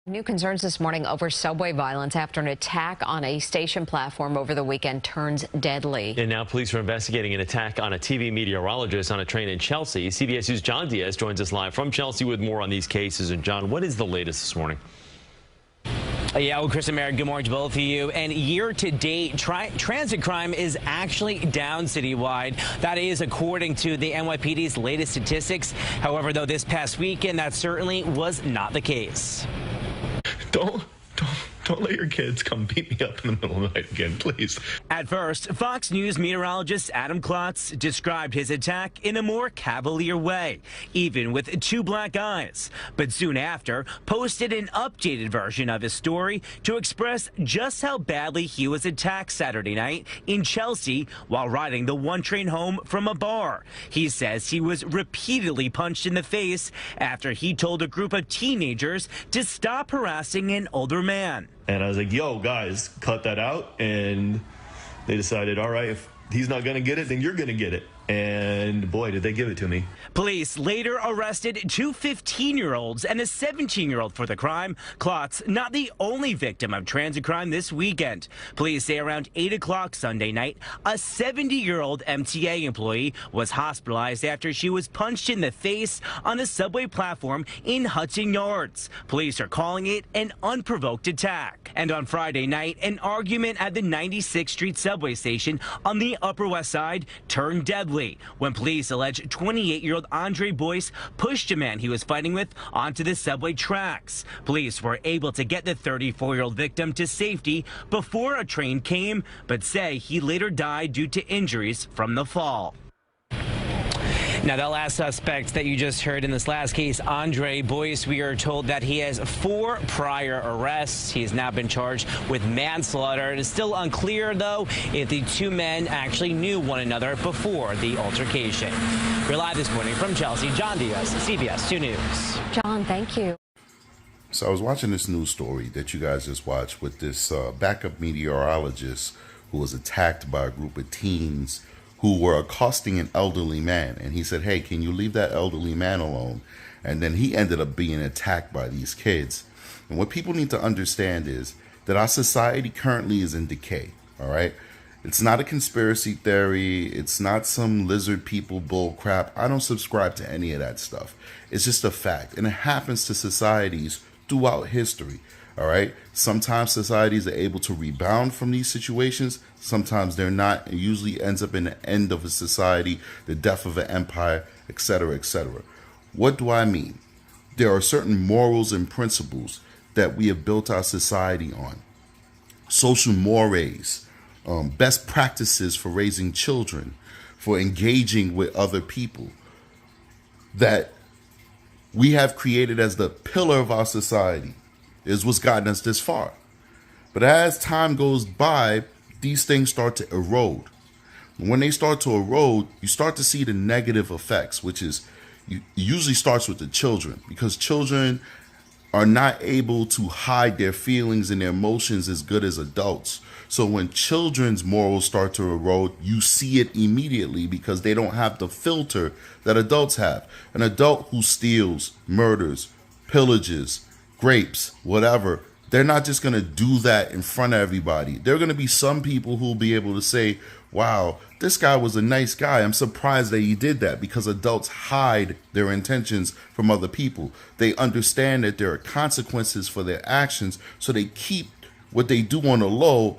New concerns this morning over subway violence after an attack on a station platform over the weekend turns deadly. And now police are investigating an attack on a TV meteorologist on a train in Chelsea. CBS News' John Diaz joins us live from Chelsea with more on these cases. And John, what is the latest this morning? Yeah, well, Chris and Mary, good morning to both of you. And year to date, transit crime is actually down citywide. That is according to the NYPD's latest statistics. However, though, this past weekend, that certainly was not the case. Don't let your kids come beat me up in the middle of the night again, please. At first, Fox News meteorologist Adam Klotz described his attack in a more cavalier way, even with two black eyes. But soon after, posted an updated version of his story to express just how badly he was attacked Saturday night in Chelsea while riding the one train home from a bar. He says he was repeatedly punched in the face after he told a group of teenagers to stop harassing an older man. And I was like, yo, guys, cut that out. And they decided, all right, if he's not going to get it, then you're going to get it. And boy, did they give it to me. Police later arrested two 15-year-olds and a 17-year-old for the crime. Klotz, not the only victim of transit crime this weekend. Police say around 8 o'clock Sunday night, a 70-year-old MTA employee was hospitalized after she was punched in the face on a subway platform in Hudson Yards. Police are calling it an unprovoked attack. And on Friday night, an argument at the 96th Street subway station on the Upper West Side turned deadly when police allege 28-year-old Andre Boyce pushed a man he was fighting with onto the subway tracks. Police were able to get the 34-year-old victim to safety before a train came, but say he later died due to injuries from the fall. Now, that last suspect that you just heard in this last case, Andre Boyce, we are told that he has 4 prior arrests. He has now been charged with manslaughter. It is still unclear, though, if the two men actually knew one another before the altercation. We're live this morning from Chelsea. John Diaz, CBS 2 News. John, thank you. So I was watching this news story that you guys just watched with this backup meteorologist who was attacked by a group of teens who were accosting an elderly man. And he said, hey, can you leave that elderly man alone? And then he ended up being attacked by these kids. And what people need to understand is that our society currently is in decay, all right? It's not a conspiracy theory. It's not some lizard people bull crap. I don't subscribe to any of that stuff. It's just a fact. And it happens to societies throughout history. All right. Sometimes societies are able to rebound from these situations. Sometimes they're not. It usually ends up in the end of a society, the death of an empire, etc., etc. What do I mean? There are certain morals and principles that we have built our society on. Social mores, best practices for raising children, for engaging with other people, that we have created as the pillar of our society. Is what's gotten us this far. But as time goes by, these things start to erode. When they start to erode, you start to see the negative effects, which is, it usually starts with the children, because children are not able to hide their feelings and their emotions as good as adults. So when children's morals start to erode, you see it immediately because they don't have the filter that adults have. An adult who steals, murders, pillages, grapes, whatever, they're not just going to do that in front of everybody. There are going to be some people who will be able to say, wow, this guy was a nice guy. I'm surprised that he did that, because adults hide their intentions from other people. They understand that there are consequences for their actions, so they keep what they do on the low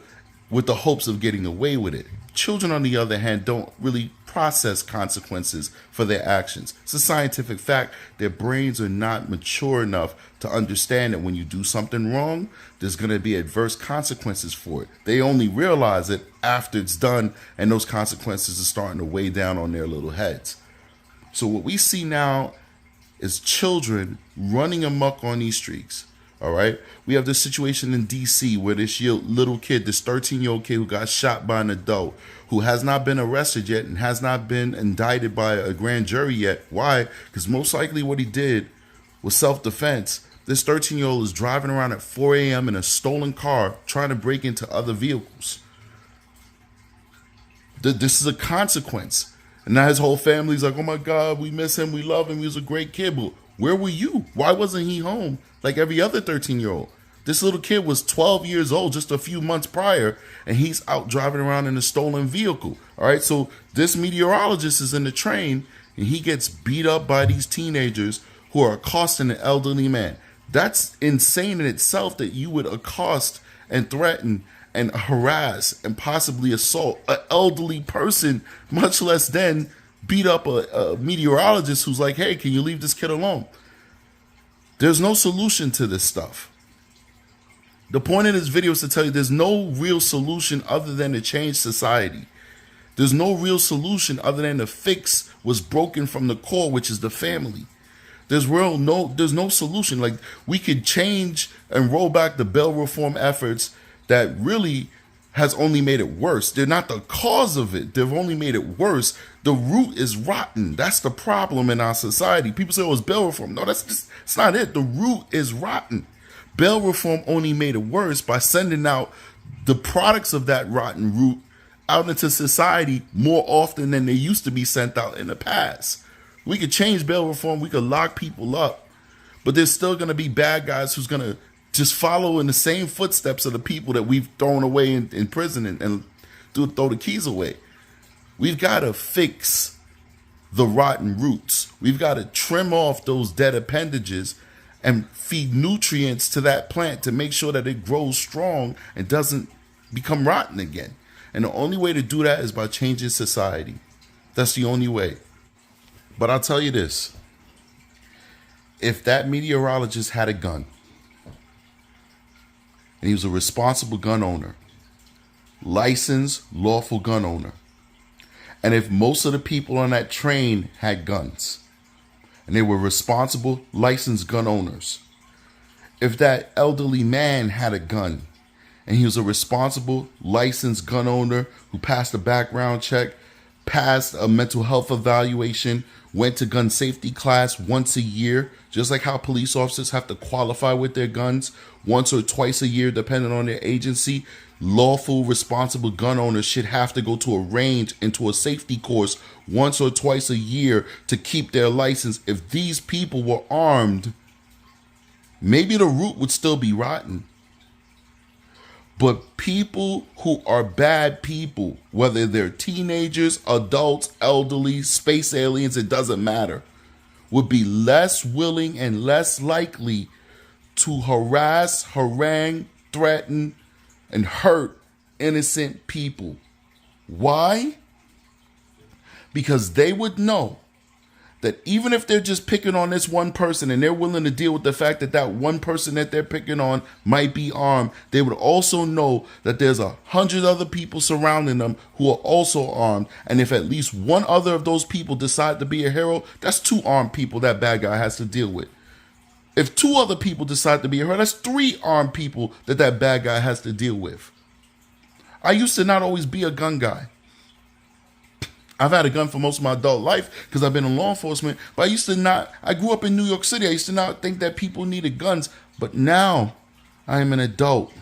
with the hopes of getting away with it. Children, on the other hand, don't really process consequences for their actions. It's a scientific fact. Their brains are not mature enough to understand that when you do something wrong, there's going to be adverse consequences for it. They only realize it after it's done, and those consequences are starting to weigh down on their little heads. So what we see now is children running amok on these streets. All right. We have this situation in D.C. where this little kid, this 13-year-old kid who got shot by an adult who has not been arrested yet and has not been indicted by a grand jury yet. Why? Because most likely what he did was self-defense. This 13-year-old is driving around at 4 a.m. in a stolen car trying to break into other vehicles. This is a consequence. And now his whole family's like, oh my God, we miss him, we love him, he was a great kid. But Where were you? Why wasn't he home like every other 13-year-old? This little kid was 12 years old just a few months prior, and he's out driving around in a stolen vehicle. All right, so this meteorologist is in the train, and he gets beat up by these teenagers who are accosting an elderly man. That's insane in itself, that you would accost and threaten and harass and possibly assault an elderly person, much less then beat up a meteorologist who's like, hey, can you leave this kid alone? There's no solution to this stuff. The point of this video is to tell you there's no real solution other than to change society. There's no real solution other than to fix what's broken from the core, which is the family. There's no solution. Like, we could change and roll back the bail reform efforts that really has only made it worse. They're not the cause of it. They've only made it worse. The root is rotten. That's the problem in our society. People say, oh, it's bail reform. No, it's not it. The root is rotten. Bail reform only made it worse by sending out the products of that rotten root out into society more often than they used to be sent out in the past. We could change bail reform. We could lock people up. But there's still going to be bad guys who's going to just follow in the same footsteps of the people that we've thrown away in prison and throw the keys away. We've got to fix the rotten roots. We've got to trim off those dead appendages and feed nutrients to that plant to make sure that it grows strong and doesn't become rotten again. And the only way to do that is by changing society. That's the only way. But I'll tell you this. If that meteorologist had a gun, and he was a responsible gun owner, licensed, lawful gun owner, and if most of the people on that train had guns, and they were responsible, licensed gun owners, if that elderly man had a gun, and he was a responsible, licensed gun owner who passed a background check, passed a mental health evaluation, went to gun safety class once a year, just like how police officers have to qualify with their guns once or twice a year, depending on their agency, lawful, responsible gun owners should have to go to a range into a safety course once or twice a year to keep their license. If these people were armed, maybe the root would still be rotten. But people who are bad people, whether they're teenagers, adults, elderly, space aliens, it doesn't matter, would be less willing and less likely to harass, harangue, threaten, and hurt innocent people. Why? Because they would know that even if they're just picking on this one person and they're willing to deal with the fact that that one person that they're picking on might be armed, they would also know that there's 100 other people surrounding them who are also armed. And if at least one other of those people decide to be a hero, that's 2 armed people that bad guy has to deal with. If 2 other people decide to be a hero, that's 3 armed people that bad guy has to deal with. I used to not always be a gun guy. I've had a gun for most of my adult life because I've been in law enforcement, but I grew up in New York City. I used to not think that people needed guns, but now I am an adult.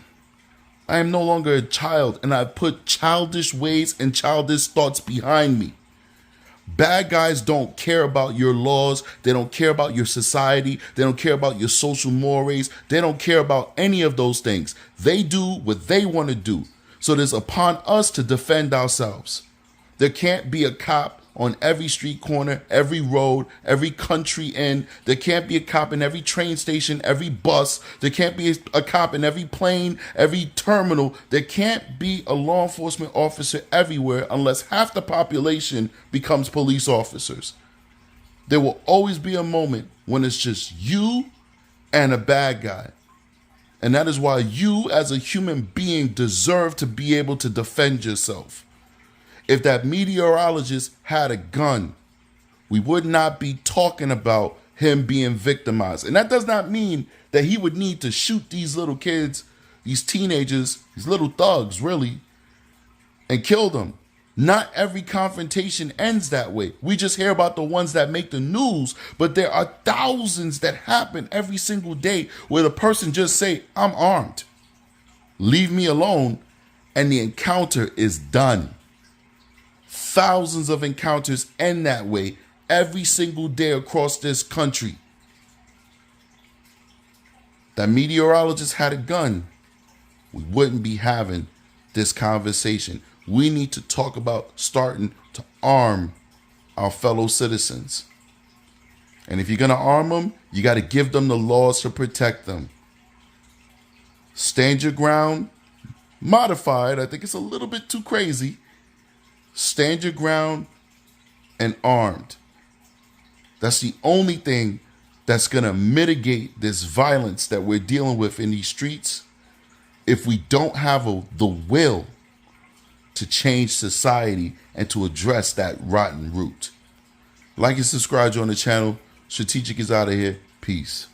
I am no longer a child, and I've put childish ways and childish thoughts behind me. Bad guys don't care about your laws. They don't care about your society. They don't care about your social mores. They don't care about any of those things. They do what they want to do. So it is upon us to defend ourselves. There can't be a cop on every street corner, every road, every country inn. There can't be a cop in every train station, every bus. There can't be a cop in every plane, every terminal. There can't be a law enforcement officer everywhere unless half the population becomes police officers. There will always be a moment when it's just you and a bad guy. And that is why you as a human being deserve to be able to defend yourself. If that meteorologist had a gun, we would not be talking about him being victimized. And that does not mean that he would need to shoot these little kids, these teenagers, these little thugs, really, and kill them. Not every confrontation ends that way. We just hear about the ones that make the news, but there are thousands that happen every single day where the person just say, I'm armed, leave me alone, and the encounter is done. Thousands of encounters end that way every single day across this country. that meteorologists had a gun, we wouldn't be having this conversation. We need to talk about starting to arm our fellow citizens. And if you're going to arm them, you got to give them the laws to protect them. Stand your ground, modified. I think it's a little bit too crazy. Stand your ground and armed. That's the only thing that's going to mitigate this violence that we're dealing with in these streets. If we don't have the will to change society and to address that rotten root. Like and subscribe on the channel. Strategic is out of here. Peace.